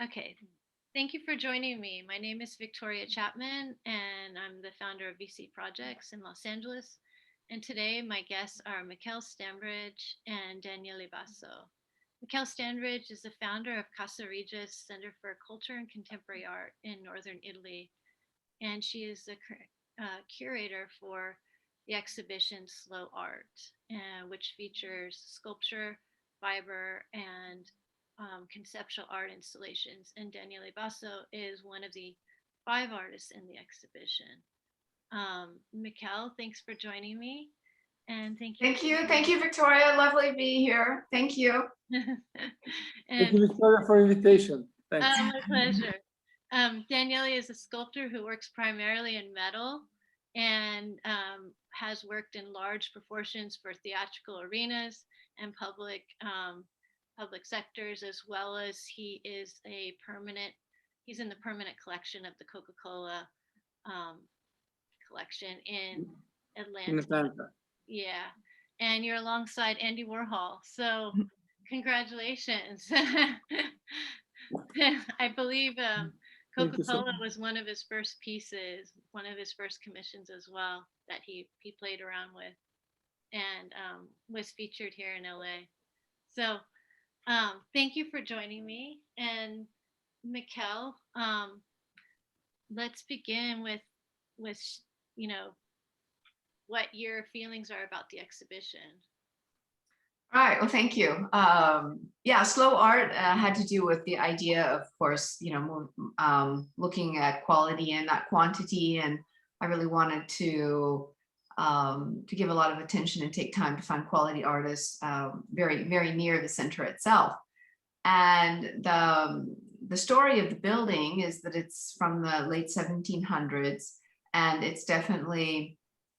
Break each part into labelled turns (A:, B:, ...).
A: Okay. Thank you for joining me. My name is Victoria Chapman, and I'm the founder of VC Projects in Los Angeles. And today, my guests are Mikelle Standbridge and Daniele Basso. Mikelle Standbridge is the founder of Casa Regis Center for Culture and Contemporary Art in Northern Italy, and she is the curator for the exhibition Slow Art, which features sculpture, fiber, and conceptual art installations. And Daniele Basso is one of the 5 artists in the exhibition. Mikelle, thanks for joining me. And thank you.
B: Thank you, Victoria. Lovely to be here. Thank you.
C: Thank you, Victoria, for the invitation. Thanks.
A: My pleasure. Daniele is a sculptor who works primarily in metal and has worked in large proportions for theatrical arenas and public sectors, as well as he's in the permanent collection of the Coca Cola collection in Atlanta.
C: In Atlanta.
A: Yeah, and you're alongside Andy Warhol, so congratulations. I believe Coca Cola was one of his first pieces, one of his first commissions as well, that he played around with, and was featured here in LA. So thank you for joining me. And Mikelle, let's begin with what your feelings are about the exhibition.
B: All right. Well, thank you. Yeah, slow art had to do with the idea, of course, looking at quality and not quantity. And I really wanted to give a lot of attention and take time to find quality artists very, very near the center itself. And the story of the building is that it's from the late 1700s, and it's definitely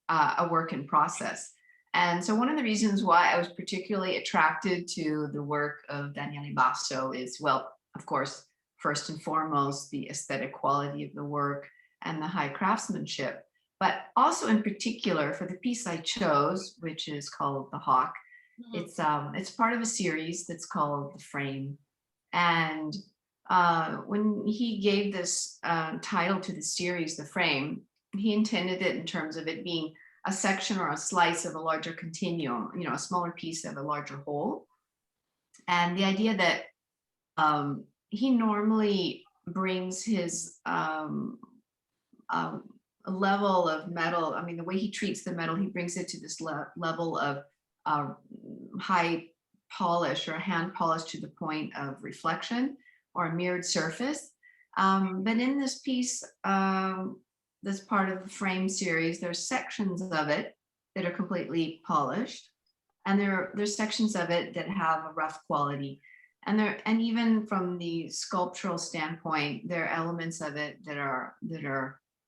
B: a work in process. And so one of the reasons why I was particularly attracted to the work of Daniele Basso is, well, of course, first and foremost, the aesthetic quality of the work and the high craftsmanship, but also in particular for the piece I chose, which is called The Hawk. Mm-hmm. It's part of a series that's called The Frame. And when he gave this title to the series, The Frame, he intended it in terms of it being a section or a slice of a larger continuum, a smaller piece of a larger whole. And the idea that he normally brings his level of metal, the way he treats the metal, he brings it to this level of high polish or hand polish to the point of reflection or a mirrored surface. But in this piece, this part of the Frame series, there's sections of it that are completely polished, and there's sections of it that have a rough quality, and even from the sculptural standpoint, there are elements of it that are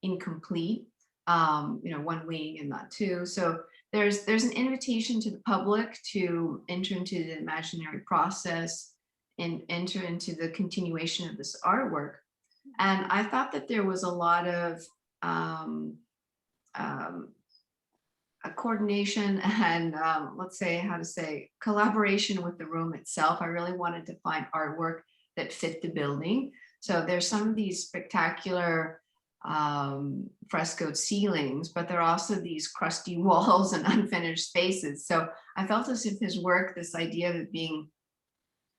B: incomplete. One wing and not two. So there's an invitation to the public to enter into the imaginary process and enter into the continuation of this artwork. And I thought that there was a lot of a coordination and collaboration with the room itself. I really wanted to find artwork that fit the building. So there's some of these spectacular frescoed ceilings, but there are also these crusty walls and unfinished spaces. So I felt as if his work, this idea of it being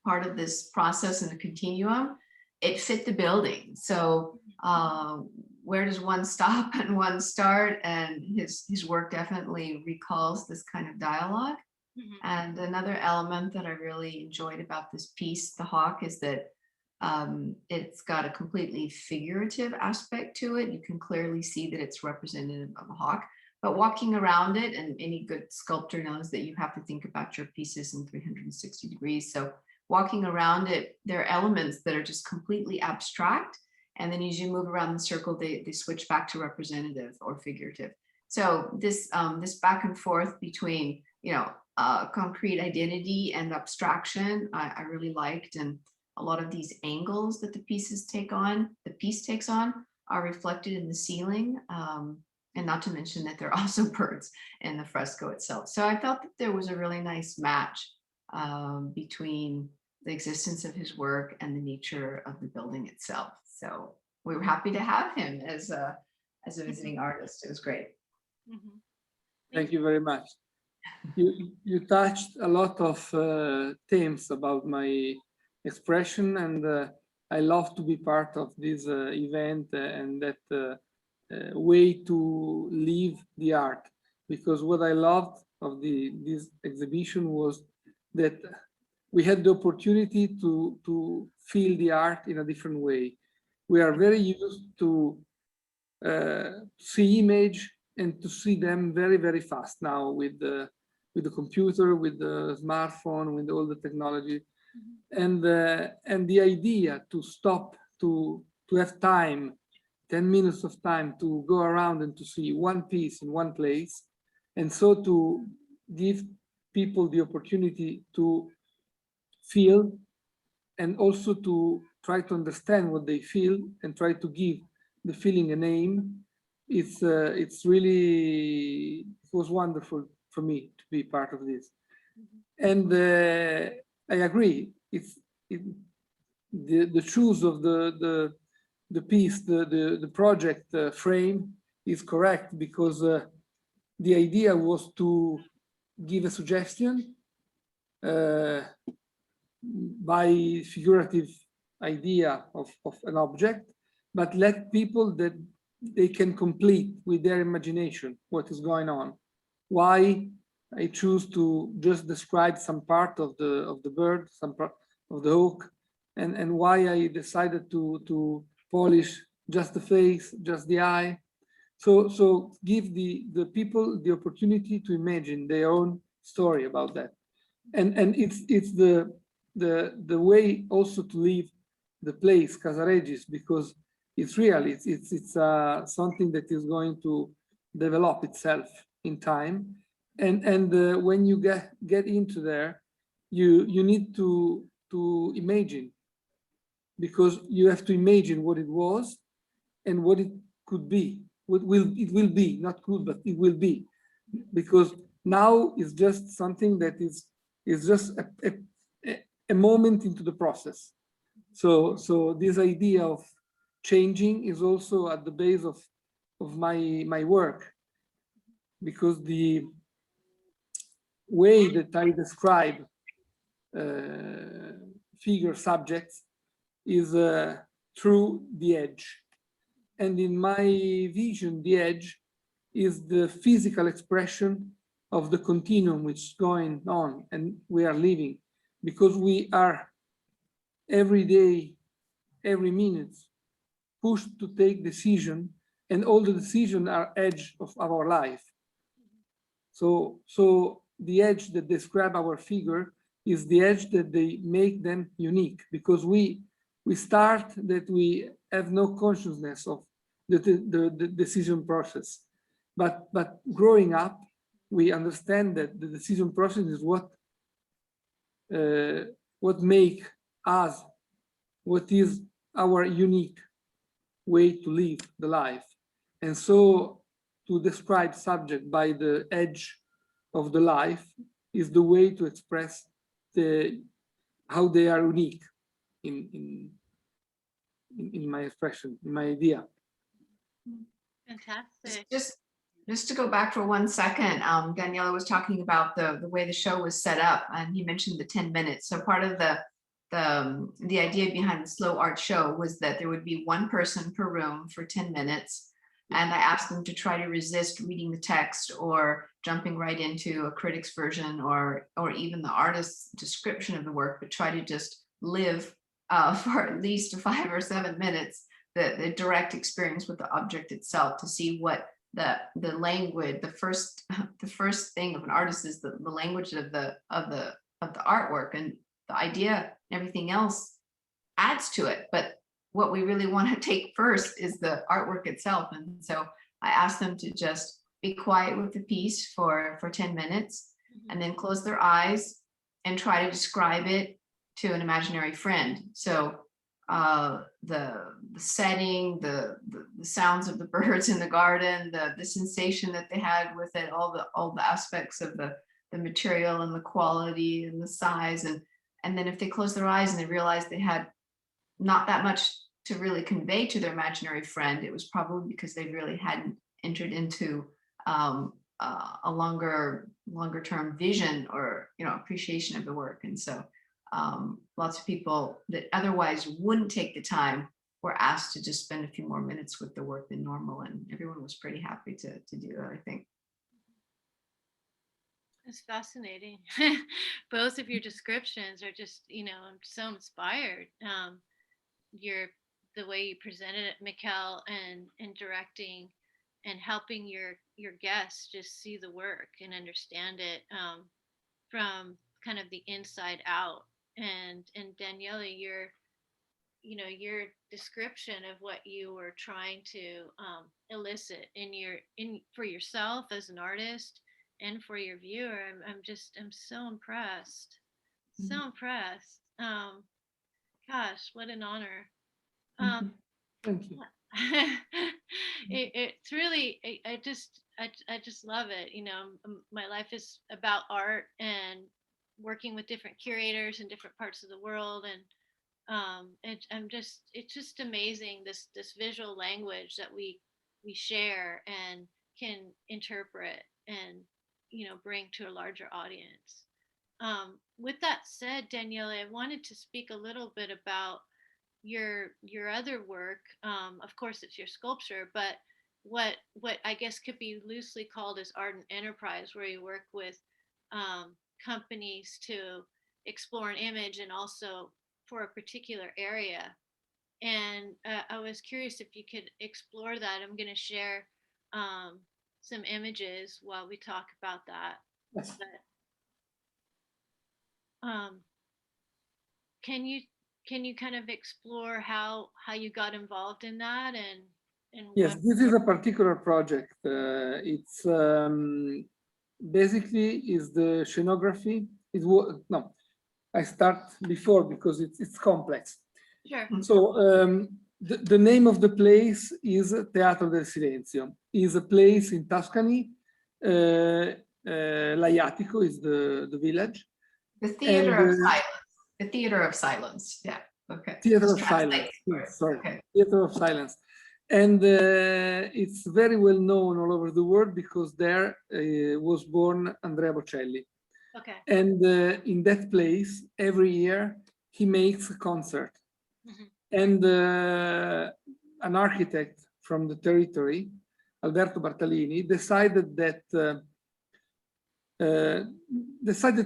B: part of this process and a continuum, it fit the building. So where does one stop and one start? And his work definitely recalls this kind of dialogue. Mm-hmm. And another element that I really enjoyed about this piece, The Hawk, is that it's got a completely figurative aspect to it. You can clearly see that it's representative of a hawk, but walking around it, and any good sculptor knows that you have to think about your pieces in 360 degrees. So walking around it, there are elements that are just completely abstract. And then as you move around the circle, they switch back to representative or figurative. So this back and forth between, concrete identity and abstraction, I really liked. And a lot of these angles that the piece takes on are reflected in the ceiling. And not to mention that there are also birds in the fresco itself. So I felt that there was a really nice match between the existence of his work and the nature of the building itself. So we were happy to have him as a visiting artist. It was great.
A: Mhm.
C: Thank you very much. You touched a lot of themes about my expression, and I love to be part of this event and that way to live the art. Because what I loved of this exhibition was that we had the opportunity to feel the art in a different way. We are very used to see image and to see them very, very fast now with the computer, with the smartphone, with all the technology. And the idea to stop, to have time, 10 minutes of time to go around and to see one piece in one place, and so to give people the opportunity to feel and also to try to understand what they feel and try to give the feeling a name. It's really, it was wonderful for me to be part of this. And I agree, the choose of the piece, the project frame is correct, because the idea was to give a suggestion by figurative idea of an object, but let people that they can complete with their imagination what is going on. Why I choose to just describe some part of the bird, some part of the hawk, and why I decided to polish just the face, just the eye. So give the people the opportunity to imagine their own story about that. And it's the way also to leave the place Casa Regis, because it's real, it's something that is going to develop itself in time. And when you get into there, you need to imagine, because you have to imagine what it was and what it could be, what it will be, not could, but it will be, because now it's just something that is just a moment into the process. So this idea of changing is also at the base of my work, because the way that I describe figure subjects is through the edge. And in my vision, the edge is the physical expression of the continuum which is going on and we are living, because we are every day, every minute, pushed to take decision, and all the decisions are edge of our life. So the edge that describe our figure is the edge that they make them unique, because we start that we have no consciousness of the decision process, but growing up, we understand that the decision process is what make us, what is our unique way to live the life. And so to describe subject by the edge of the life is the way to express how they are unique in my expression, in my idea.
A: Fantastic.
B: Just to go back for 1 second, Daniela was talking about the way the show was set up, and you mentioned the 10 minutes. So part of the idea behind the slow art show was that there would be one person per room for 10 minutes. And I asked them to try to resist reading the text or jumping right into a critic's version or even the artist's description of the work, but try to just live for at least 5 or 7 minutes the direct experience with the object itself, to see what the language, the first thing of an artist is the language of the artwork, and the idea, everything else adds to it. But what we really want to take first is the artwork itself. And so I asked them to just be quiet with the piece for 10 minutes and then close their eyes and try to describe it to an imaginary friend. So the setting, the sounds of the birds in the garden, the sensation that they had with it, all the aspects of the material and the quality and the size, And then if they close their eyes and they realize they had not that much to really convey to their imaginary friend, it was probably because they really hadn't entered into a longer term vision or, you know, appreciation of the work. And so lots of people that otherwise wouldn't take the time were asked to just spend a few more minutes with the work than normal, and everyone was pretty happy to do that, I think.
A: It's fascinating. Both of your descriptions are just, you know, I'm so inspired. The way you presented it, Mikelle, and directing and helping your guests just see the work and understand it from kind of the inside out. And Daniele, your description of what you were trying to elicit for yourself as an artist and for your viewer, I'm so impressed. So impressed. Gosh, what an honor.
C: Thank you.
A: It's really, I just love it. You know, my life is about art and working with different curators in different parts of the world, and it's just amazing, this visual language that we share and can interpret and, you know, bring to a larger audience. With that said, Daniele, I wanted to speak a little bit about your other work. Of course, it's your sculpture, but what I guess could be loosely called as art and enterprise, where you work with companies to explore an image and also for a particular area. And I was curious if you could explore that. I'm going to share some images while we talk about that.
C: Yes.
A: But, can you kind of explore how you got involved in that and
C: Yes, this is a particular project. It's basically is the scenography. No, I start before because it's complex.
A: Sure.
C: So the name of the place is Teatro del Silenzio. Is a place in Tuscany. L'Aiatico is the village.
B: The theater of silence. The theater of silence. Yeah. Okay.
C: Theater of silence. Yes, sorry. Okay. Theater of silence. And it's very well known all over the world because there was born Andrea Bocelli.
A: Okay.
C: And in that place, every year, he makes a concert. Mm-hmm. And an architect from the territory, Alberto Bartalini, decided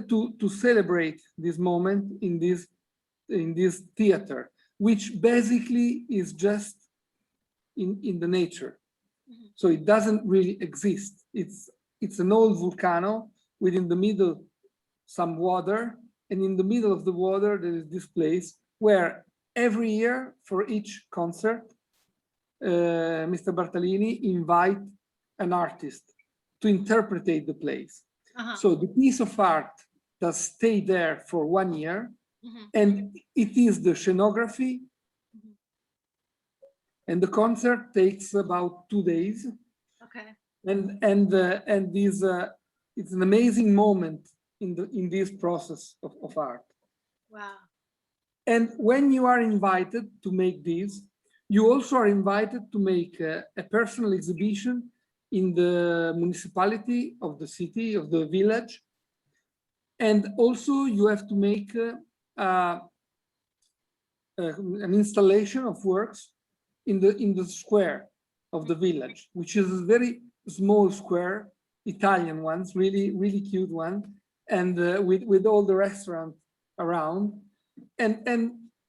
C: to celebrate this moment in this theater, which basically is just in the nature. Mm-hmm. So it doesn't really exist. It's an old volcano with in the middle some water, and in the middle of the water there is this place where every year for each concert, Mr. Bartalini invite an artist to interpret the place. Uh-huh. So the piece of art does stay there for 1 year, mm-hmm. and it is the scenography, mm-hmm. and the concert takes about 2 days.
A: Okay.
C: And this it's an amazing moment in this process of art.
A: Wow.
C: And when you are invited to make this, you also are invited to make a personal exhibition in the municipality of the city, of the village. And also you have to make an installation of works in the square of the village, which is a very small square, Italian ones, really, really cute one, and with all the restaurant around. And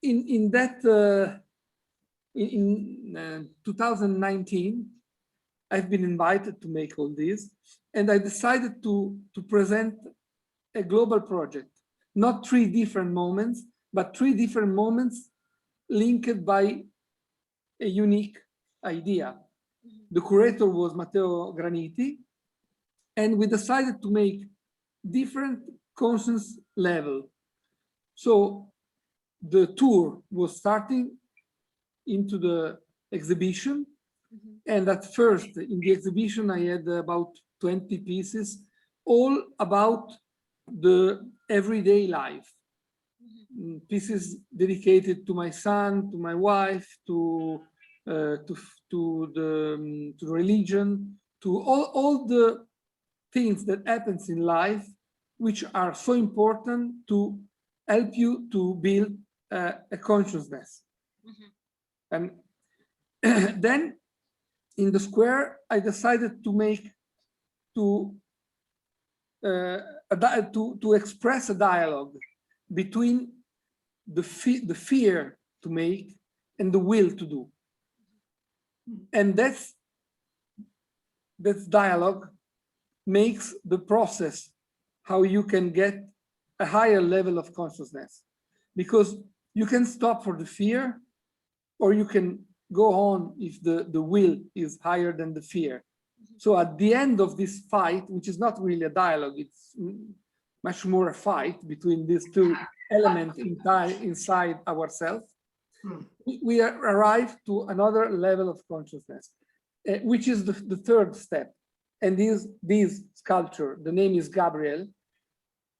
C: in that, in 2019, I've been invited to make all this, and I decided to present a global project, not 3 different moments, but 3 different moments linked by a unique idea. The curator was Matteo Graniti, and we decided to make different conscience level. So the tour was starting into the exhibition. Mm-hmm. And at first in the exhibition, I had about 20 pieces, all about the everyday life. Mm-hmm. pieces dedicated to my son, to my wife, to the religion, to all the things that happens in life, which are so important to help you to build a consciousness. And then in the square, I decided to make to express a dialogue between the fear to make and the will to do. And that's dialogue makes the process how you can get a higher level of consciousness, because you can stop for the fear, or you can go on if the will is higher than the fear. So at the end of this fight, which is not really a dialogue, it's much more a fight between these two elements inside ourselves, we arrive to another level of consciousness, which is the third step. And this sculpture, the name is Gabriel,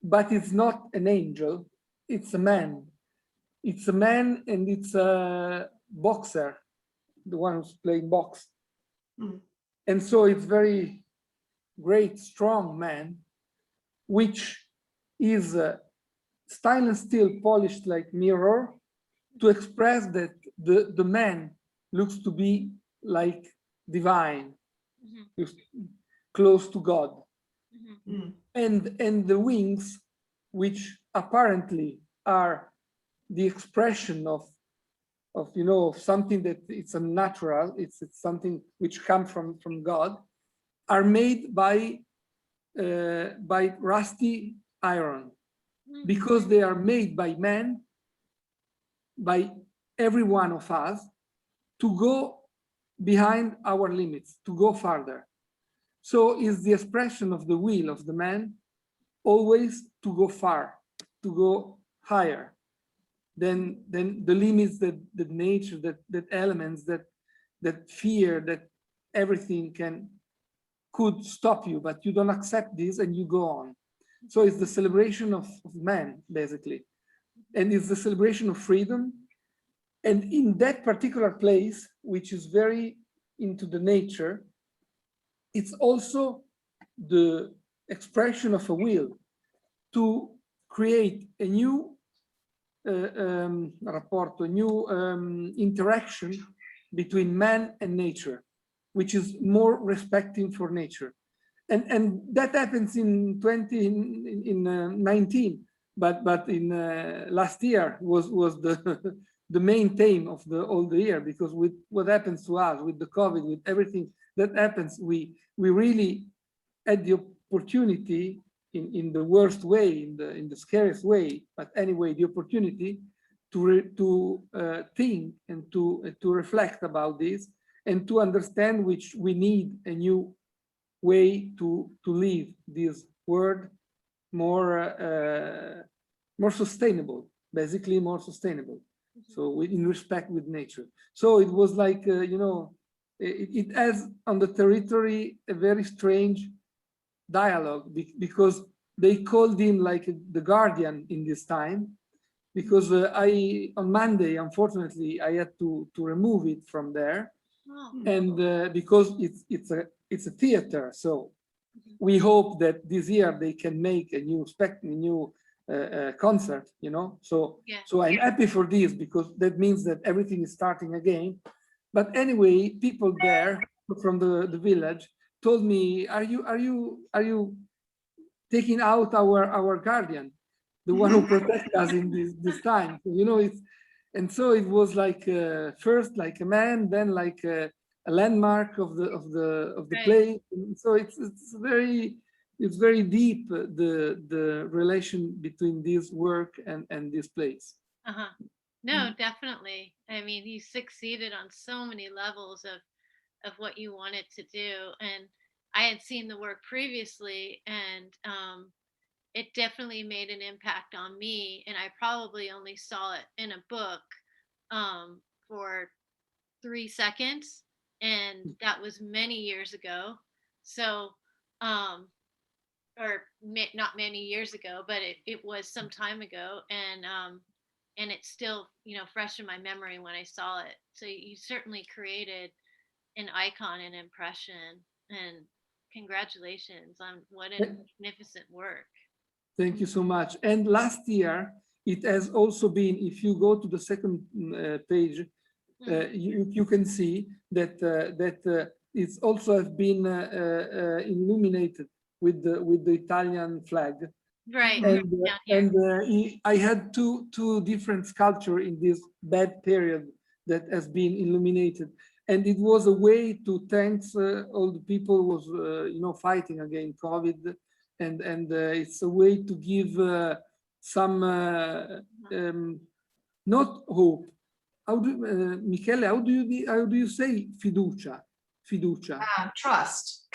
C: but it's not an angel, it's a man. It's a man, and it's a boxer, the one who's playing box. And so it's very great, strong man, which is stainless steel polished like mirror, to express that the man looks to be like divine, close to God. And the wings, which apparently are the expression of something that it's unnatural, it's something which comes from God, are made by rusty iron, because they are made by men, by every one of us, to go behind our limits, to go farther. So is the expression of the will of the man always to go far, to go higher than the limits that nature, that elements, that fear, that everything could stop you, but you don't accept this and you go on. So it's the celebration of man, basically. And it's the celebration of freedom. And in that particular place, which is very into the nature, it's also the expression of a will to create a new rapport, a new interaction between man and nature, which is more respecting for nature. And that happens in 19, but in last year was the main theme of all the year, because with what happens to us, with the COVID, with everything that happens, we really had the opportunity, in the worst way, in the scariest way, but anyway, the opportunity to think and to reflect about this, and to understand which we need a new way to live this world more sustainable, basically more sustainable. So in respect with nature. So it was like, it has on the territory a very strange dialogue, because they called him like the guardian in this time, because on Monday, unfortunately, I had to remove it from there. And because it's a theater, so we hope that this year they can make a new concert, So I'm happy for this, because that means that everything is starting again. But anyway, people there from the village told me, are you taking out our guardian, the one who protects us in this time? So, and so it was like first like a man, then like a landmark of the place. And so it's very deep, the relation between this work and this place.
A: No, definitely. I mean, you succeeded on so many levels of what you wanted to do. And I had seen the work previously, and it definitely made an impact on me. And I probably only saw it in a book for 3 seconds, and that was many years ago. So, or not many years ago, but it was some time ago. And and it's still, fresh in my memory when I saw it. So you certainly created an icon, an impression, and congratulations on what a magnificent work.
C: Thank you so much. And last year, it has also been, if you go to the second page, you can see that it's also have been illuminated with the Italian flag.
A: Right.
C: And I had two different sculpture in this bad period that has been illuminated, and it was a way to thank all the people was fighting against COVID, and it's a way to give some not hope. How do Michele? How do you say fiducia? Fiducia.
B: Trust.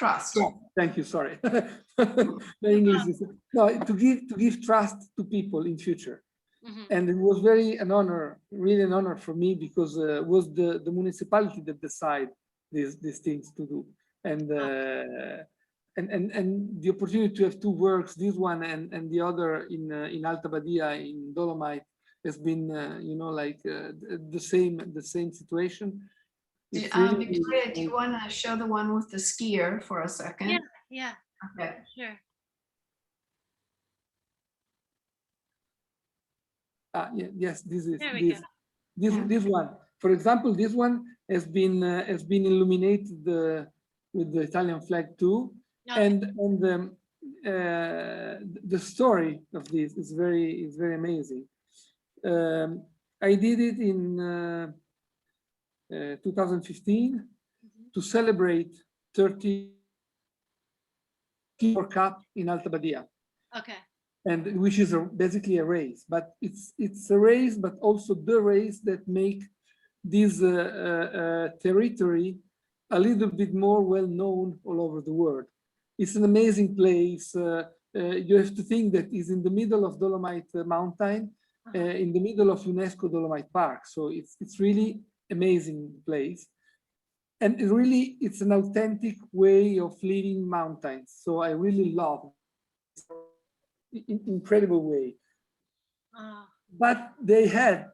C: Thank you. Sorry. My English is no, to give trust to people in future. And it was really an honor for me, because it was the municipality that decide these things to do, and the opportunity to have two works, this one and the other in Alta Badia in Dolomite, has been the same situation.
B: Victoria, do you want to show the one with the skier for a second?
A: Yeah.
B: Okay.
A: Sure.
C: Yes, this is
A: There
C: this one. For example, this one has been illuminated with the Italian flag too, and the story of this is very amazing. I did it in 2015 to celebrate 30 World Cup in Alta Badia.
A: Okay.
C: And which is basically a race, but it's a race, but also the race that make this territory a little bit more well known all over the world. It's an amazing place. You have to think that it's in the middle of Dolomite Mountain, in the middle of UNESCO Dolomite Park. So it's really amazing place, and it's an authentic way of living mountains. So I really love incredible way. But they had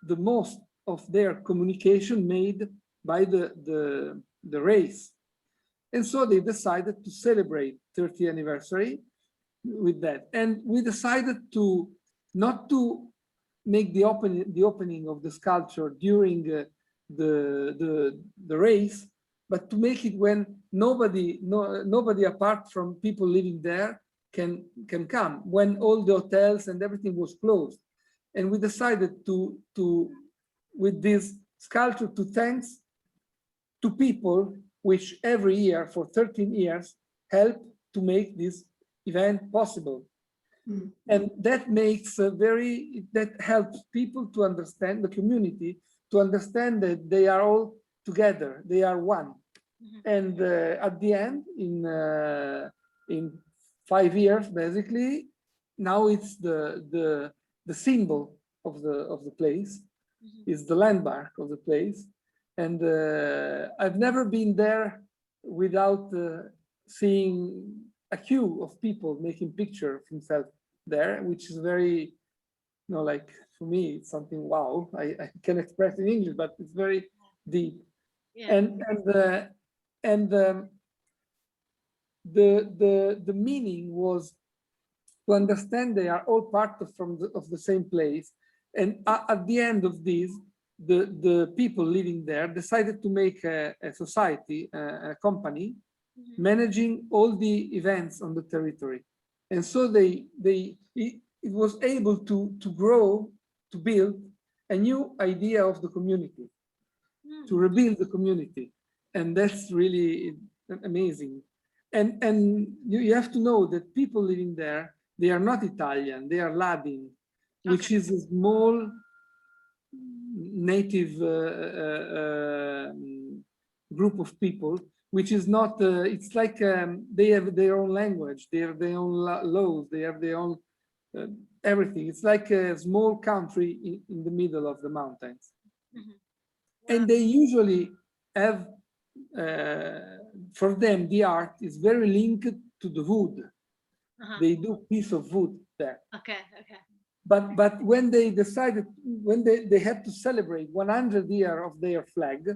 C: the most of their communication made by the race, and so they decided to celebrate 30th anniversary with that. And we decided to not to make the opening of the sculpture during the race, but to make it when nobody apart from people living there can come, when all the hotels and everything was closed. And we decided to with this sculpture to thanks to people which every year for 13 years help to make this event possible. And that makes that helps people to understand, the community to understand that they are all together, they are one. And at the end, in 5 years, basically, now it's the symbol of the place, is the landmark of the place. And I've never been there without seeing a queue of people making picture of himself there, which is very, like for me, it's something wow. I can express in English, but it's very deep. And the meaning was to understand they are all part of the same place. And at the end of this, the people living there decided to make a society, a company, managing all the events on the territory. And so it was able to grow, to build a new idea of the community, to rebuild the community. And that's really amazing. And you have to know that people living there, they are not Italian, they are Latin, which is a small native group of people, which is not, it's like they have their own language, they have their own laws, they have their own everything. It's like a small country in the middle of the mountains. And they usually have, for them, the art is very linked to the wood. They do piece of wood there.
A: Okay.
C: But when they decided, when they had to celebrate 100 years of their flag,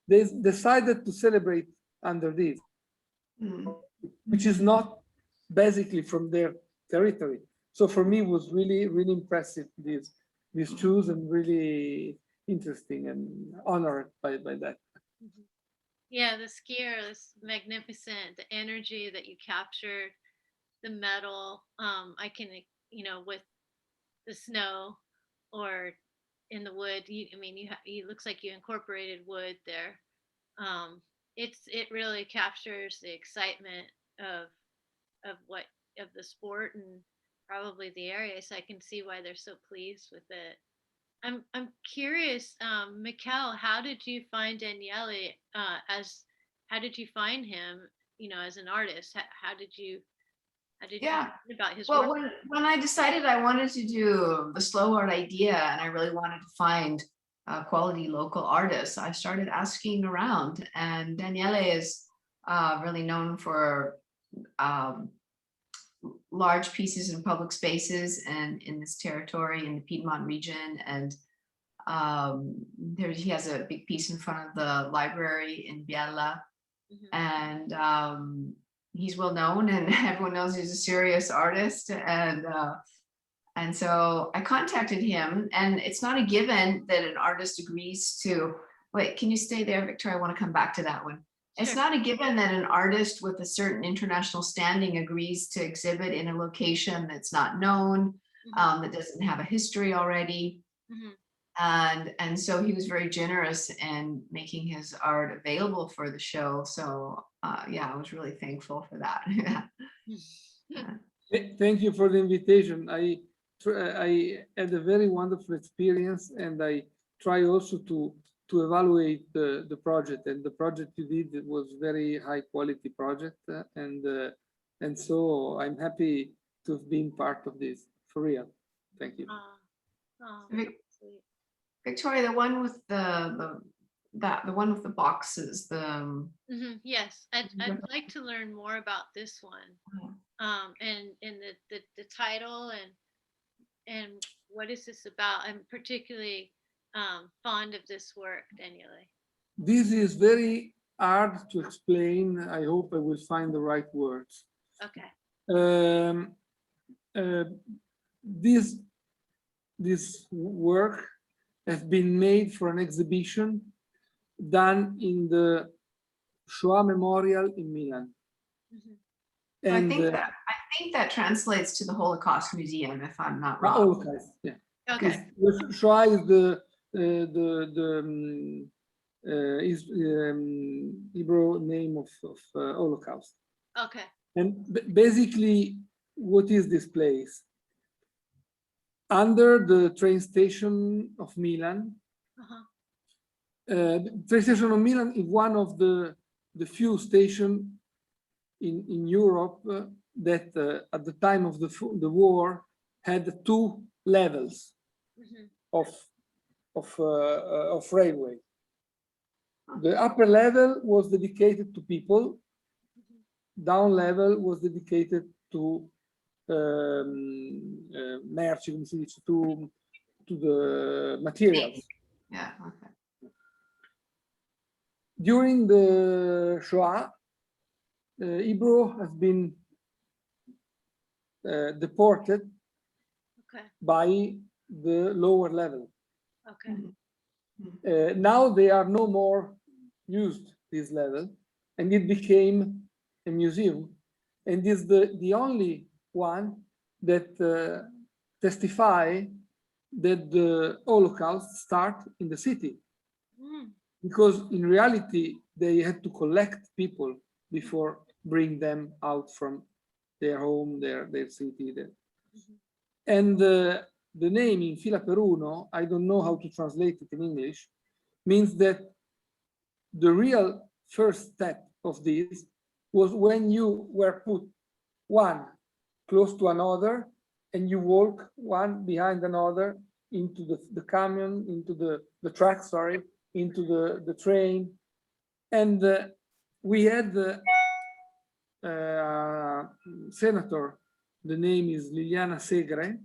C: they decided to celebrate under this, which is not basically from their territory. So for me, it was really, really impressive, these shoes, and really interesting and honored by that.
A: Yeah, the skier is magnificent. The energy that you captured, the metal. I can, with the snow or in the wood. It looks like you incorporated wood there. It really captures the excitement of the sport and probably the area. So I can see why they're so pleased with it. I'm curious, Mikelle, how did you find Daniele how did you find him, as an artist? How did you
B: Yeah.
A: learn about his
B: Well,
A: work?
B: when I decided I wanted to do the slow art idea, and I really wanted to find quality local artists, I started asking around, and Daniele is really known for large pieces in public spaces and in this territory in the Piedmont region. And he has a big piece in front of the library in Biella. And he's well known, and everyone knows he's a serious artist. And so I contacted him, and it's not a given that an artist agrees to, wait, can you stay there, Victoria? I want to come back to that one. It's
A: Sure.
B: not a given that an artist with a certain international standing agrees to exhibit in a location that's not known, that doesn't have a history already. And so he was very generous in making his art available for the show. So yeah, I was really thankful for that.
C: Thank you for the invitation. I had a very wonderful experience, and I try also to evaluate the project, and the project you did, it was very high quality project, and so I'm happy to have been part of this, for real. Thank you.
A: Sweet.
B: Victoria, the one with the one with the boxes,
A: Yes, I'd like to learn more about this one, and the title and what is this about? I'm particularly fond of this work, Daniele.
C: This is very hard to explain. I hope I will find the right words.
A: Okay.
C: This work has been made for an exhibition done in the Shoah Memorial in Milan.
B: I think that translates to the Holocaust Museum, if I'm not wrong.
C: Holocaust, yeah.
A: Okay.
C: Shoah is the Hebrew name of Holocaust.
A: Okay.
C: And basically, what is this place? Under the train station of Milan. Train station of Milan is one of the few stations in Europe that at the time of the war had two levels of railway. The upper level was dedicated to people. Down level was dedicated to merci, come si dice, to the materials.
B: Yeah. Okay.
C: During the Shoah, Hebrew has been deported by the lower level.
A: Okay.
C: Now they are no more used this level, and it became a museum, and is the only one that testify that the Holocaust start in the city. Because in reality, they had to collect people before bring them out from their home, their city. And the name in fila per uno, I don't know how to translate it in English, means that the real first step of this was when you were put one close to another, and you walk one behind another into the camion, into the track, sorry, into the train. And we had the senator, the name is Liliana Segre.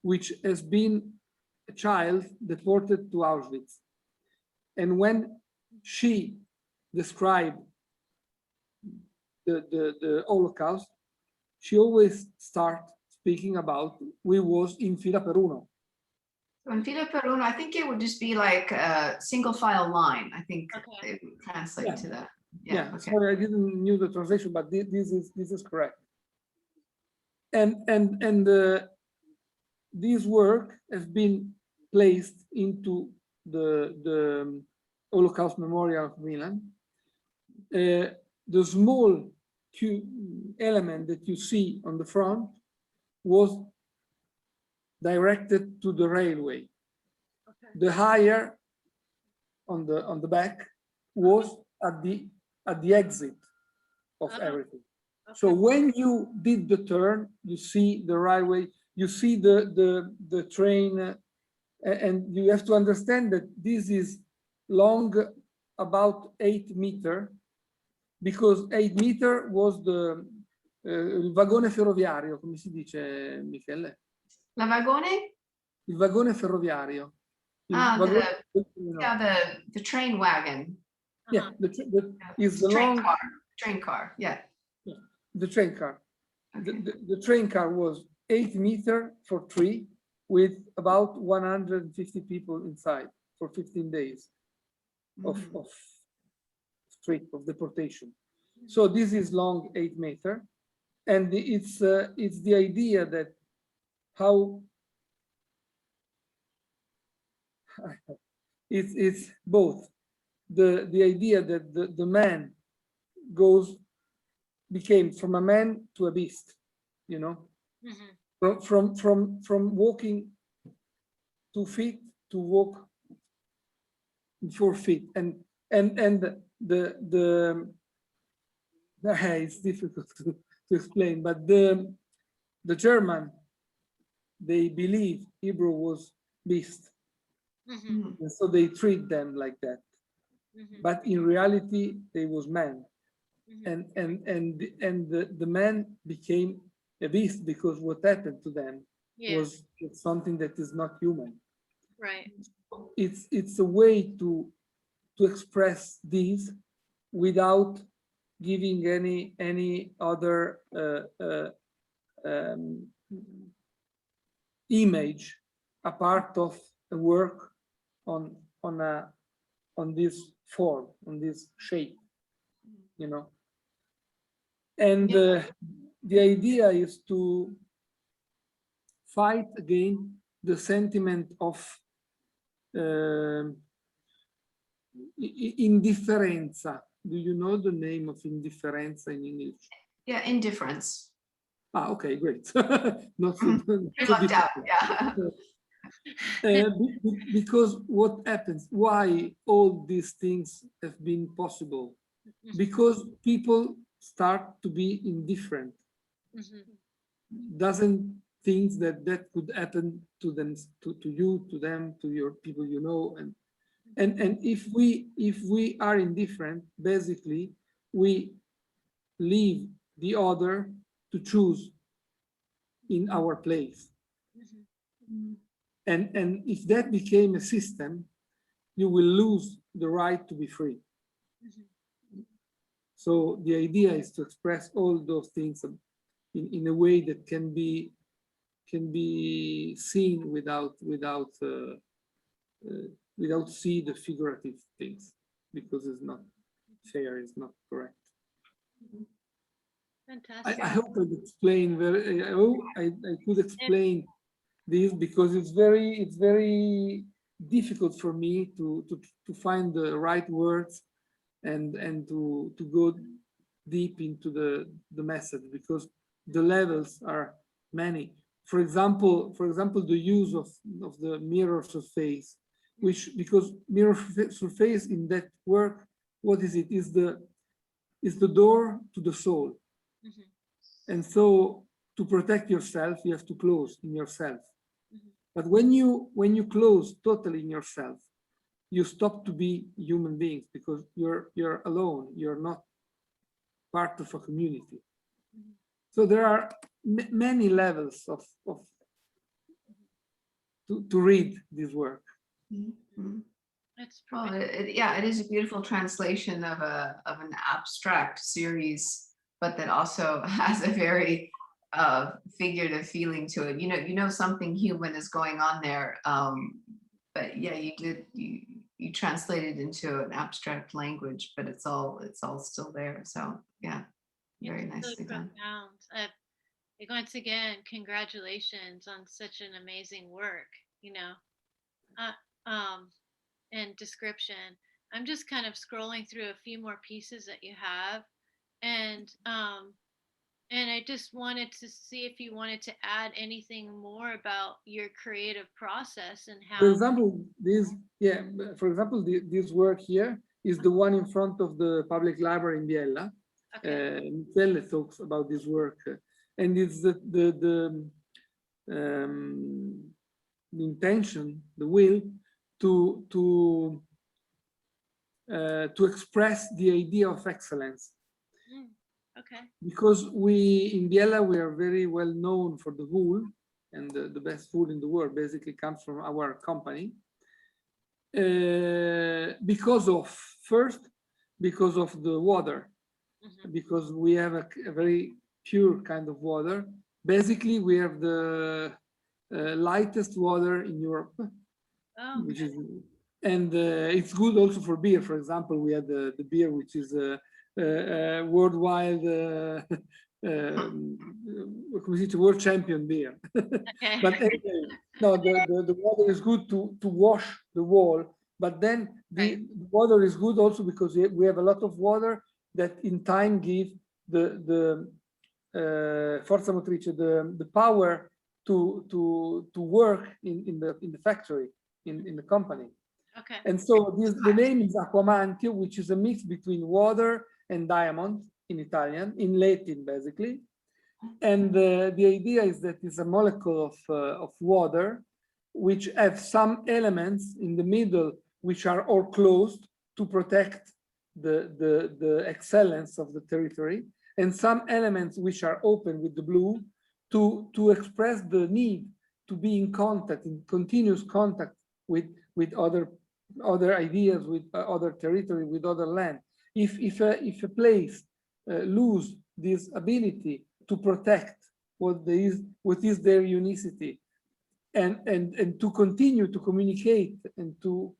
C: which has been a child deported to Auschwitz. And when she described the Holocaust, she always starts speaking about we was in fila per uno.
B: So in fila per uno, I think it would just be like a single file line. I think
A: Okay.
B: it would translate to that.
C: Yeah,
B: Okay.
C: sorry, I didn't knew the translation, but this is correct. And this work has been placed into the Holocaust Memorial of Milan. The small element that you see on the front was directed to the railway.
A: Okay.
C: The higher on the back was at the exit of everything.
A: Okay.
C: So when you did the turn, you see the railway, you see the train, and you have to understand that this is long about 8 meters, because 8 meters was il vagone ferroviario, come si dice, Michele?
B: La vagone?
C: Il vagone ferroviario.
B: The train wagon.
C: Yeah, is the
B: train
C: long
B: car. Train car, yeah.
C: The train car.
B: Okay.
C: The train car was 8 meters for 3, with about 150 people inside for 15 days of street of deportation. So this is long 8 meters, and it's the idea that how it's both the idea that the man became from a man to a beast, you know, from walking 2 feet to walk 4 feet, and it's difficult to explain, but the German, they believe Hebrew was beast, and so they treat them like that. But in reality, they was man, and the man became a beast because what happened to them was something that is not human.
A: Right.
C: It's a way to express these without giving any other image, a part of a work on this form, on this shape, you know. And the idea is to fight against the sentiment of indifferenza. Do you know the name of indifferenza in English?
B: Yeah, indifference.
C: Ah, okay, great. Not so,
B: Lucked out, yeah.
C: Because what happens, why all these things have been possible? Because people start to be indifferent. Doesn't think that could happen to them, to you, to them, to your people, you know, and if we are indifferent, basically we leave the other to choose in our place. And if that became a system, you will lose the right to be free. So the idea is to express all those things in a way that can be seen without see the figurative things, because it's not fair, it's not correct.
A: Fantastic.
C: I hope I explained very. I hope I could explain this, because it's very difficult for me to find the right words and to go deep into the message, because the levels are many. For example, the use of the mirror surface, which, because mirror surface in that work, what is it? Is the door to the soul. And so to protect yourself, you have to close in yourself. But when you close totally in yourself, you stop to be human beings, because you're alone. You're not part of a community. So there are many levels of to read this work.
B: Mhm.
A: It's
B: Well,
A: pretty.
B: yeah, it is a beautiful translation of an abstract series, but that also has a very figurative feeling to it. You know something human is going on there. But yeah, you translate it into an abstract language, but it's all still there. So yeah, very
A: It's really
B: nicely done.
A: profound. Once again, congratulations on such an amazing work. You know, uh, and description. I'm just kind of scrolling through a few more pieces that you have, and I just wanted to see if you wanted to add anything more about your creative process and
C: For
A: how.
C: example, this work here is the one in front of the public library in Biella.
A: Okay.
C: Michelle talks about this work, and it's the intention, the will to express the idea of excellence.
A: Okay.
C: Because we in Biella we are very well known for the wool, and the best food in the world basically comes from our company. Because of the water, because we have a very pure kind of water. Basically, we have the lightest water in Europe,
A: Oh,
C: which is, and it's good also for beer. For example, we had the beer which is worldwide, world champion beer.
A: okay.
C: But anyway, no, the water is good to wash the wall, but then the water is good also because we have a lot of water that in time give the forza motrice, the power to work in the factory, in the company.
A: Okay.
C: And so the name is Aquamantio, which is a mix between water and diamond in Italian, in Latin basically. And the idea is that it's a molecule of water, which have some elements in the middle which are all closed to protect the excellence of the territory, and some elements which are open with the blue to express the need to be in contact, in continuous contact with other ideas, with other territory, with other land. If a place lose this ability to protect what is their unicity, and to continue to communicate and to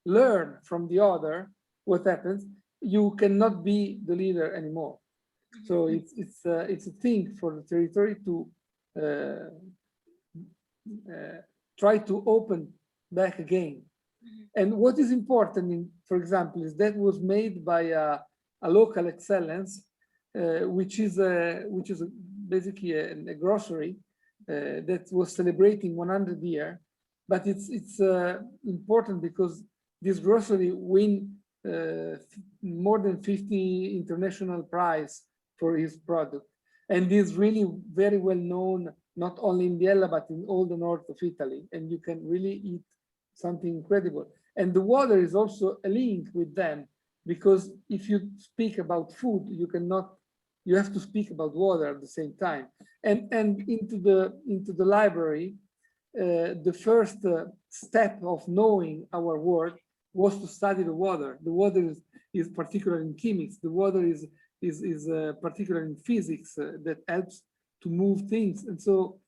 C: learn from the other what happens, you cannot be the leader anymore. So it's a thing for the territory to try to open back again. And what is important, for example, is that was made by a local excellence, which is basically a grocery that was celebrating 100 years. But it's important because this grocery win more than 50 international prize for his product, and is really very well known not only in Biella but in all the north of Italy. And you can really eat something incredible. And the water is also a link with them, because if you speak about food, you have to speak about water at the same time. And into the library, the first step of knowing our world was to study the water. The water is particular in chemics. The water is particular in physics that helps to move things. And so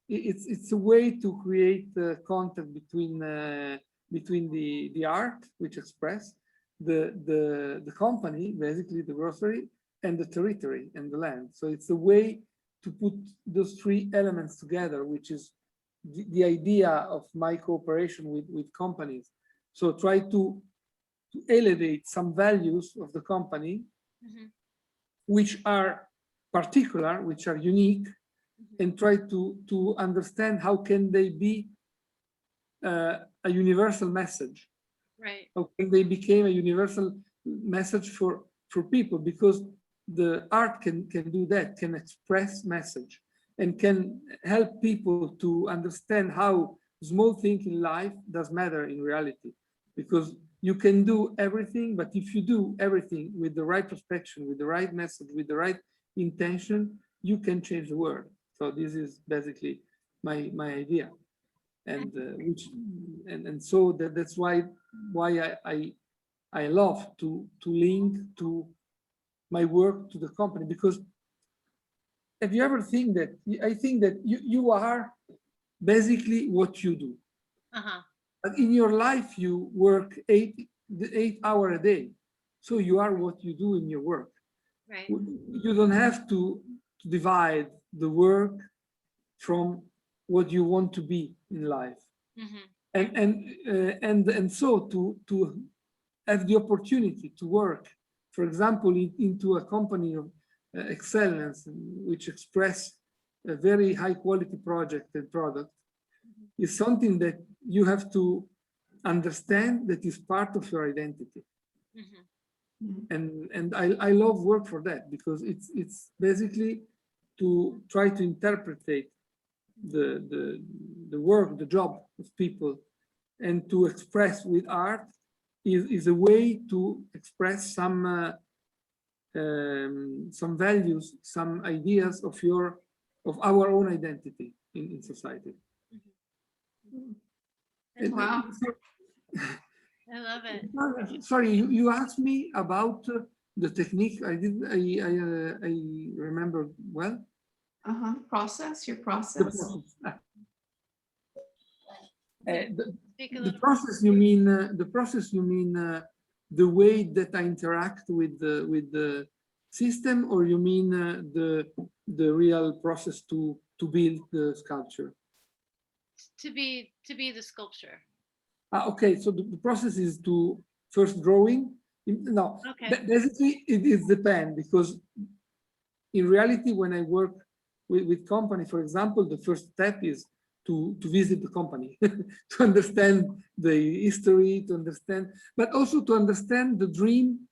C: it's a way to create contact between the art, which express the company, basically the grocery, and the territory and the land. So it's a way to put those three elements together, which is the idea of my cooperation with companies. So try to elevate some values of the company, which are particular, which are unique, and try to understand how can they be a universal message.
A: Right.
C: How can they become a universal message for people? Because the art can do that, can express message, and can help people to understand how small things in life does matter in reality. Because you can do everything, but if you do everything with the right perspective, with the right message, with the right intention, you can change the world. So this is basically my idea. and which and so that's why I love to link to my work to the company, because have you ever think that I think that you are basically what you do.
A: Uh-huh.
C: But in your life, you work 8 hours a day. So you are what you do in your work.
A: Right.
C: You don't have to divide the work from what you want to be in life. And so to have the opportunity to work, for example, into a company of excellence, which express a very high quality project and product, is something that you have to understand that is part of your identity. And I love work for that, because it's basically to try to interpret the work, the job of people, and to express with art is a way to express some values, some ideas of our own identity in society.
B: Wow.
A: I love it.
C: Sorry, you asked me about the technique. I remember well.
B: Process, your
C: The
B: process.
C: process. The process you mean the way that I interact with the system, or you mean the real process to build the sculpture?
A: To be the sculpture.
C: Okay, so the process is to first drawing. No,
A: Okay.
C: basically it depends, because in reality, when I work with company, for example, the first step is to visit the company, to understand the history, to understand, but also to understand the dream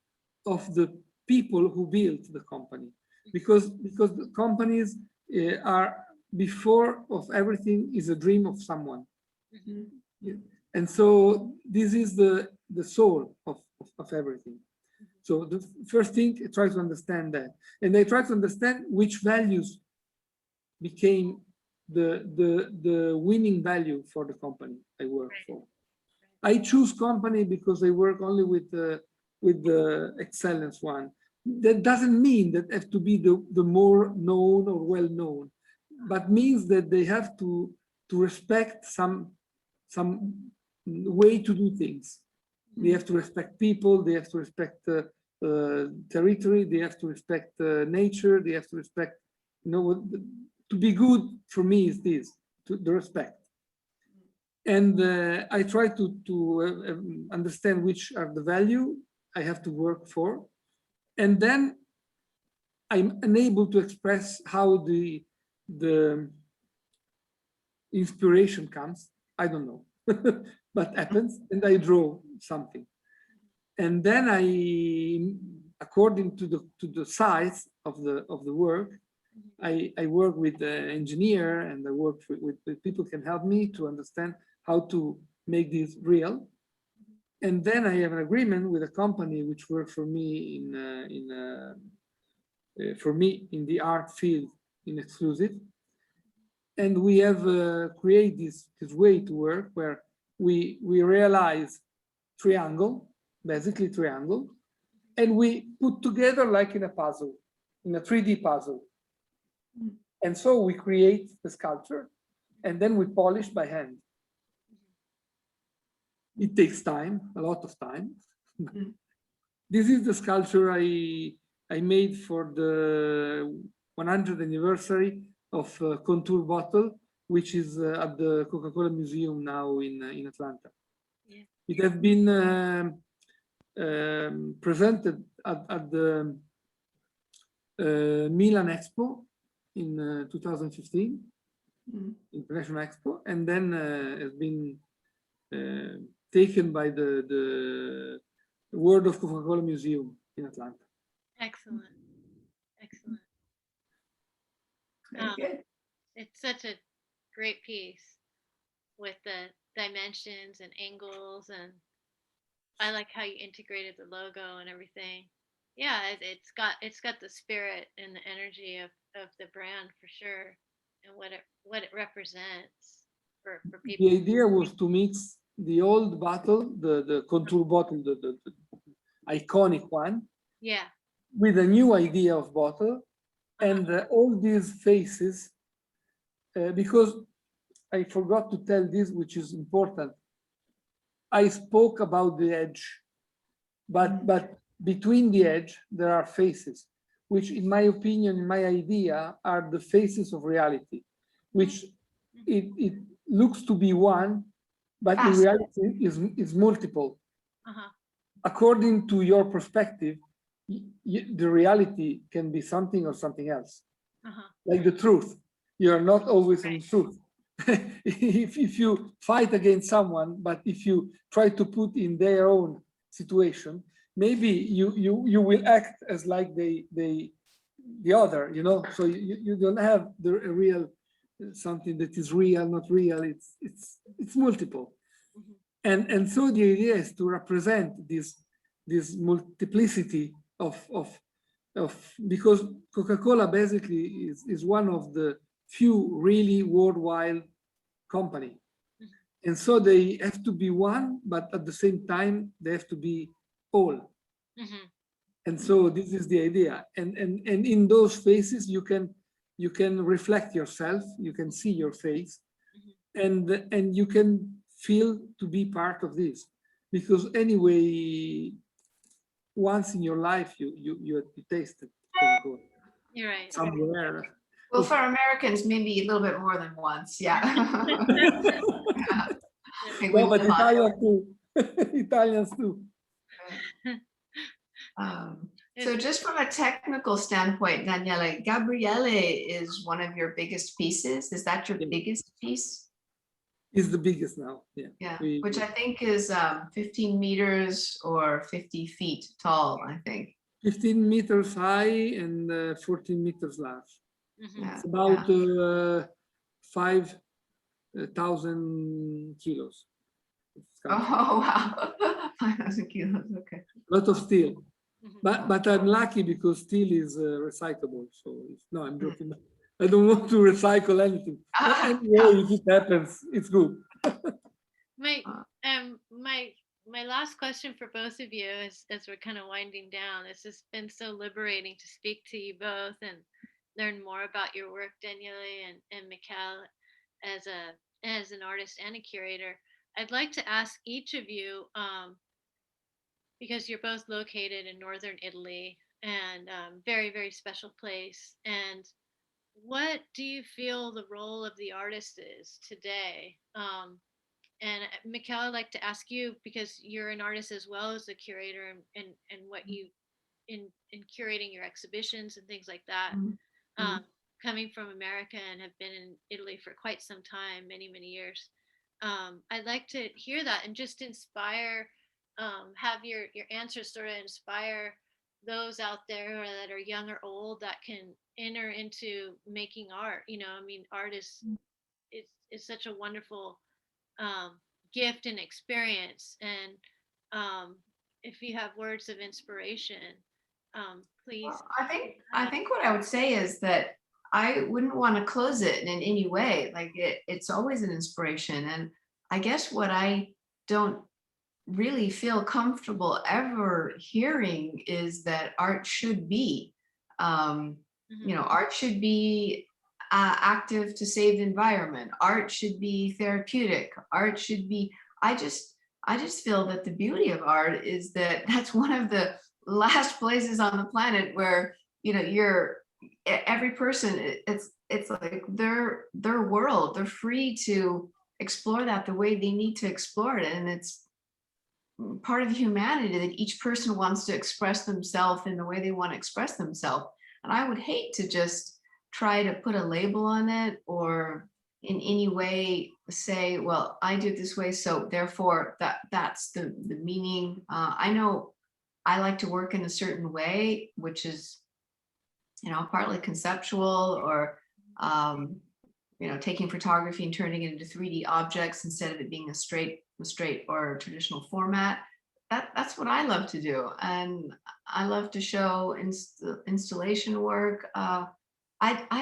C: of the people who built the company, because the companies are, before of everything, is a dream of someone. And so this is the soul of everything. So the first thing, I try to understand that, and I try to understand which values became the winning value for the company I work for. I choose company because I work only with the excellence one. That doesn't mean that have to be the more known or well known, but means that they have to respect some way to do things. They have to respect people, they have to respect territory, they have to respect nature, they have to respect, to be good for me is this, the respect. And I try to understand which are the value I have to work for. And then I'm unable to express how the inspiration comes. I don't know, but happens, and I draw something. And then according to the size of the work, I work with the engineer, and I work with people can help me to understand how to make this real. And then I have an agreement with a company which works for me in the art field in exclusive. And we have created this way to work where we realize triangle, basically triangle, and we put together like in a puzzle, in a 3D puzzle. And so we create the sculpture, and then we polish by hand. It takes time, a lot of time. This is the sculpture I made for the 100th anniversary of Contour Bottle, which is at the Coca Cola Museum now in Atlanta. Yeah. It has been presented at the Milan Expo in 2015, International Expo, and then has been taken by the World of Coca Cola Museum in Atlanta.
A: Excellent, excellent.
B: Very good.
A: It's such a great piece with the dimensions and angles, and I like how you integrated the logo and everything. Yeah, it's got the spirit and the energy of the brand for sure, and what it represents. for people?
C: The idea was to mix the old bottle, the contour bottle, the iconic one,
A: Yeah.
C: with a new idea of bottle, and all these faces, because I forgot to tell this, which is important. I spoke about the edge, but between the edge, there are faces, which in my opinion, in my idea, are the faces of reality, which it looks to be one, but in reality is multiple. According to your perspective, the reality can be something or something else. Like the truth, you are not always on truth. if you fight against someone, but if you try to put in their own situation, maybe you will act as like the other, you know. So you don't have the real something that is real, not real. It's multiple, and so the idea is to represent this multiplicity of because Coca-Cola basically is one of the few really worldwide company. And so they have to be one, but at the same time, they have to be all. And so this is the idea. And in those faces, you can reflect yourself, you can see your face, and you can feel to be part of this. Because anyway, once in your life, you tasted Coca-Cola.
A: You're right.
C: Somewhere.
B: Well, for Americans, maybe a little bit more than once. Yeah.
C: No, but Italians too. Italians too.
B: So just from a technical standpoint, Daniele, Gabriele is one of your biggest pieces. Is that your biggest piece?
C: Is the biggest now. Yeah.
B: Yeah, which I think is 15 meters or 50 feet tall, I think.
C: 15 meters high and 14 meters large.
B: Yeah,
C: It's about 5,000 kilos.
B: Oh, wow. 5,000 kilos. Okay.
C: A lot of steel. But I'm lucky because steel is recyclable. So no, I'm joking. I don't want to recycle anything. Anyway, if it happens, it's good.
A: My last question for both of you is, as we're kind of winding down, it's just been so liberating to speak to you both and learn more about your work, Daniele and Mikelle, as an artist and a curator. I'd like to ask each of you, because you're both located in northern Italy and very, very special place. And what do you feel the role of the artist is today? And Mikelle, I'd like to ask you, because you're an artist as well as a curator, and what you in curating your exhibitions and things like that. Coming from America and have been in Italy for quite some time, many, many years. I'd like to hear that and just inspire, have your answers sort of inspire those out there that are young or old that can enter into making art. You know, I mean, art is such a wonderful gift and experience. And if you have words of inspiration, please.
B: Well, I think what I would say is that I wouldn't want to close it in any way. Like it's always an inspiration. And I guess what I don't really feel comfortable ever hearing is that art should be, you know, art should be active to save the environment. Art should be therapeutic. Art should be, I just feel that the beauty of art is that that's one of the last places on the planet where, you know, every person, it's like their world. They're free to explore that the way they need to explore it. And it's part of humanity that each person wants to express themselves in the way they want to express themselves. And I would hate to just try to put a label on it or in any way say, well, I do it this way, so therefore that's the meaning. I know I like to work in a certain way, which is, you know, partly conceptual, or you know, taking photography and turning it into 3D objects instead of it being a straight or traditional format. That's what I love to do, and I love to show installation work. I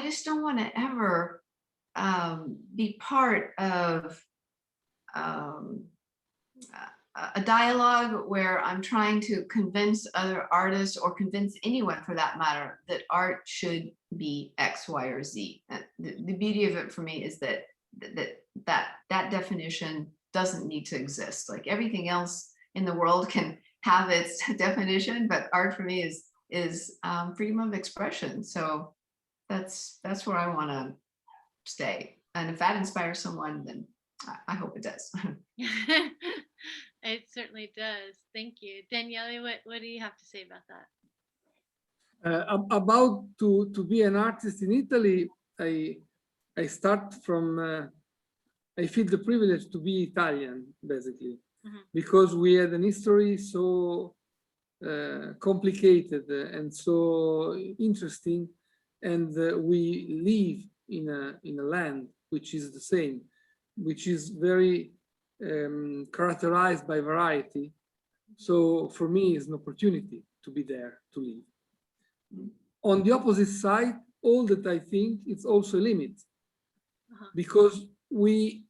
B: just don't want to ever be part of a dialogue where I'm trying to convince other artists or convince anyone for that matter that art should be X, Y, or Z. The beauty of it for me is that that definition doesn't need to exist. Like everything else in the world can have its definition, but art for me is freedom of expression. So that's where I want to stay. And if that inspires someone, then I hope it does.
A: It certainly does. Thank you. Daniele, what do you have to say about that?
C: About to be an artist in Italy, I start from, I feel the privilege to be Italian, basically, because we had an history so complicated and so interesting, and we live in a land which is the same, which is very characterized by variety. So for me, it's an opportunity to be there, to live. On the opposite side, all that I think it's also a limit, because we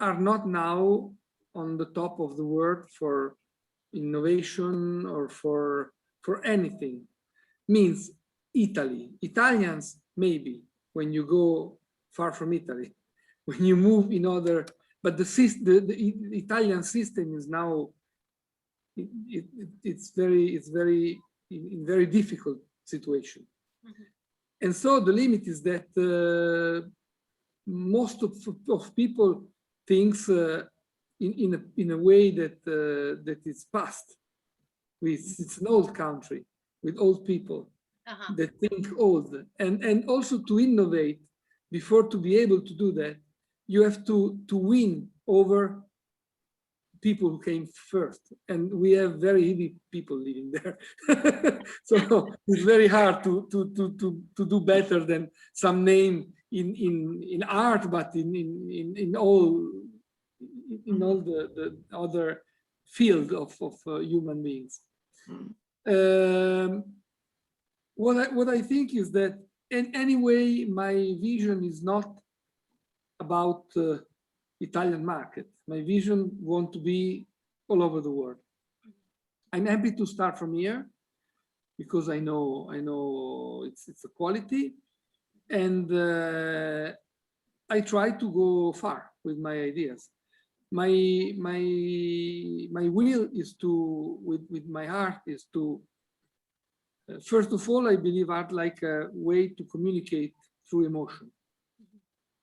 C: are not now on the top of the world for innovation or for anything. Means Italy, Italians, maybe when you go far from Italy, when you move in other, but the Italian system is now, it's very in very difficult situation. And so the limit is that most of people thinks in a way that that is past. It's an old country with old people that think old, and also to innovate. Before to be able to do that, you have to win over people who came first, and we have very heavy people living there. So it's very hard to do better than some name in art, but in all the other field of human beings. What I think is that, in any way, my vision is not about Italian market. My vision want to be all over the world. I'm happy to start from here because I know it's a quality, and I try to go far with my ideas. My will is to, with my heart, is to first of all, I believe art like a way to communicate through emotion.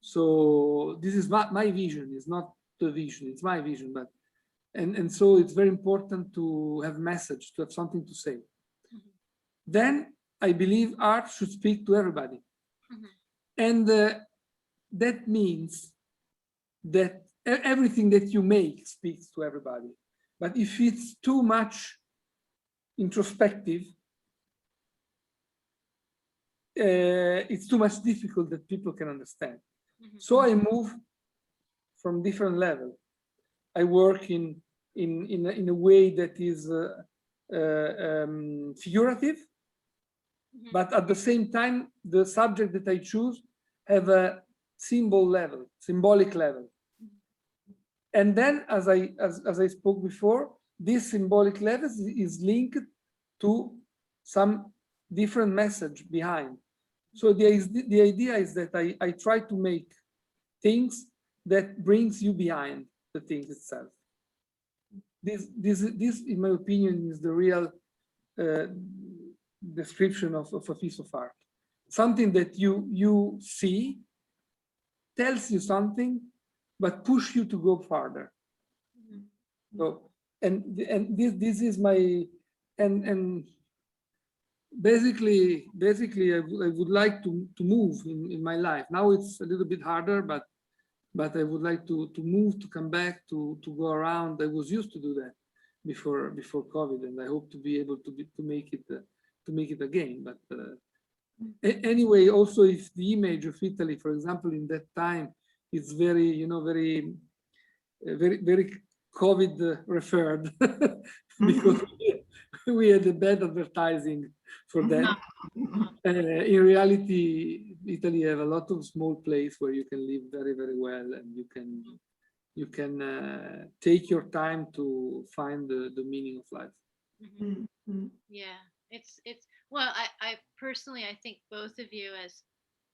C: So this is my vision. It's not the vision, it's my vision. But and so it's very important to have message, to have something to say. Then I believe art should speak to everybody. And that means that everything that you make speaks to everybody. But if it's too much introspective, it's too much difficult that people can understand. So I move from different level. I work in a way that is figurative, but at the same time, the subject that I choose have a symbolic level. And then, as I spoke before, this symbolic level is linked to some different message behind. So the idea is that I try to make things that brings you behind the thing itself. This in my opinion, is the real description of a piece of art. Something that you see, tells you something, but push you to go farther. So and this is my and basically I would like to move in my life. Now it's a little bit harder, but I would like to move, to come back, to go around. I was used to do that before COVID, and I hope to be able to make it again. But anyway, also if the image of Italy, for example, in that time, is very very COVID referred because we had a bad advertising for that. In reality, Italy have a lot of small place where you can live very, very well, and you can take your time to find the meaning of life.
A: Yeah, it's well, I personally, I think both of you as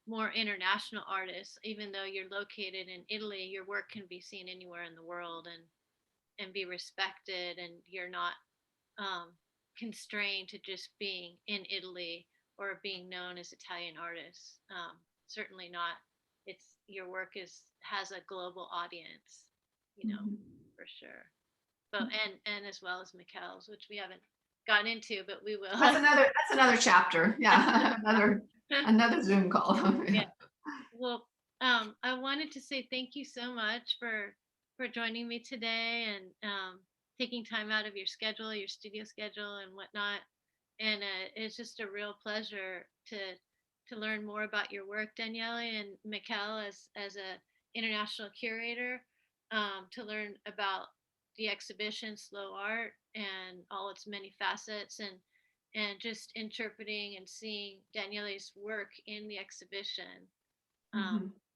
A: more international artists, even though you're located in Italy, your work can be seen anywhere in the world and be respected, and you're not constrained to just being in Italy or being known as Italian artists. Certainly not. It's your work has a global audience, you know, for sure. But and as well as Mikelle's, which we haven't gotten into, but we will.
B: That's another chapter. Yeah, another Zoom call.
A: Yeah. Well, I wanted to say thank you so much for joining me today and taking time out of your schedule, your studio schedule, and whatnot. And it's just a real pleasure to learn more about your work, Daniele and Mikelle, as a international curator, to learn about the exhibition Slow Art and all its many facets, and just interpreting and seeing Daniele's work in the exhibition.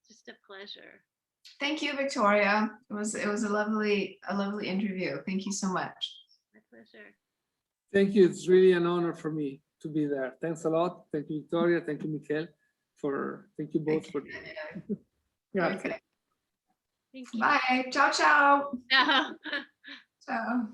A: Just a pleasure.
B: Thank you, Victoria. It was a lovely interview. Thank you so much.
A: My pleasure.
C: Thank you. It's really an honor for me to be there. Thanks a lot. Thank you, Victoria. Thank you, Mikelle. Thank you both for.
B: Okay.
A: Thank you.
B: Bye. Ciao, ciao.
A: Ciao.
B: Ciao.